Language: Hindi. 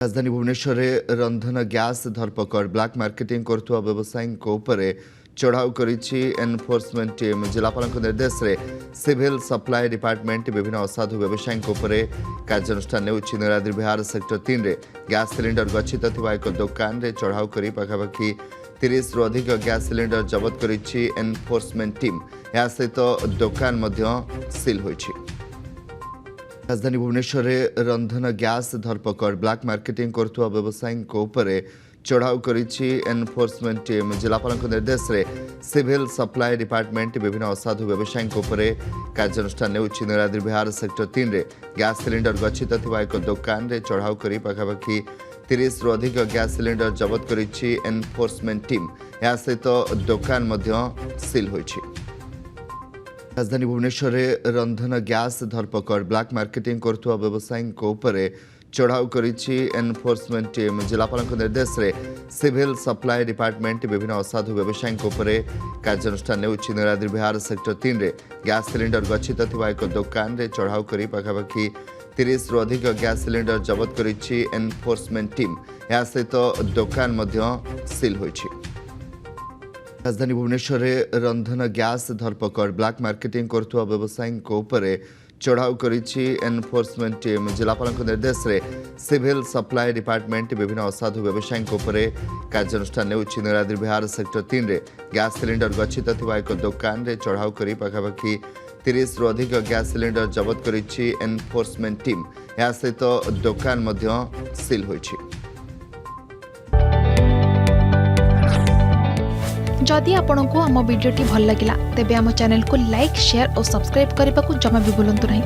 राजधानी भुवनेश्वर रंधन गैस धरपकड़ ब्लैक मार्केटिंग करुवा व्यवसायी चढ़ाऊ करिछि एनफोर्समेंट टीम जिलापाल निर्देश रे सिविल सप्लाई डिपार्टमेंट विभिन्न असाधु व्यवसायी कार्यानुष्ठान नेउछि। नीलाद्रि विहार सेक्टर 3 रे गैस सिलिंडर गच्छित थिबा एक दुकान रे चढ़ाऊ करी पाखापाखि 30 रु अधिक गैस सिलिंडर जबत करिछि एनफोर्समेंट टीम। या सहित दुकान मध्य सील होइछि। राजधानी भुवनेश्वर रंधन गैस धरपकड़ ब्लैक मार्केटिंग करुवा व्यवसायी चढ़ाऊ करिछि एनफोर्समेंट टीम जिलापाल निर्देश रे सिविल सप्लाई डिपार्टमेंट विभिन्न असाधु व्यवसायी कार्यानुष्ठान नेउछि। नीलाद्रि विहार सेक्टर 3 रे गैस सिलिंडर गच्छित थिबा एक दुकान रे चढ़ाऊ करी पाखापाखि 30 रु अधिक गैस सिलिंडर जबत करिछि एनफोर्समेंट टीम। या सहित दुकान मध्य सील होइछि। राजधानी भुवनेश्वर रंधन गैस धरपकड़ ब्लैक मार्केटिंग करुवा व्यवसायी चढ़ाऊ करिछि एनफोर्समेंट टीम जिलापाल निर्देश रे सिविल सप्लाई डिपार्टमेंट विभिन्न असाधु व्यवसायी कार्यानुष्ठान नेउछि। नीलाद्रि विहार सेक्टर 3 रे गैस सिलिंडर गच्छित थिबा एक दुकान रे चढ़ाऊ करी पाखापाखि 30 रु अधिक गैस सिलिंडर जबत करिछि एनफोर्समेंट टीम। या सहित दुकान मध्य सील होइछि। राजधानी भुवनेश्वर रंधन गैस धरपकड़ ब्लैक मार्केटिंग करुवा व्यवसायी चढ़ाऊ करिछि एनफोर्समेंट टीम जिलापाल निर्देश रे सिविल सप्लाई डिपार्टमेंट विभिन्न असाधु व्यवसायी कार्यानुष्ठान नेउछि। नीलाद्रि विहार सेक्टर 3 रे गैस सिलिंडर गच्छित थिबा एक दुकान रे चढ़ाऊ करी पाखापाखि 30 रु अधिक गैस सिलिंडर जबत करिछि एनफोर्समेंट टीम। या सहित दुकान मध्य सील होइछि। जदि आपंक आम भिडी भल लगा तेब आम चैनल को लाइक शेयर और सब्सक्राइब करने को जमा भी भूलु नहीं।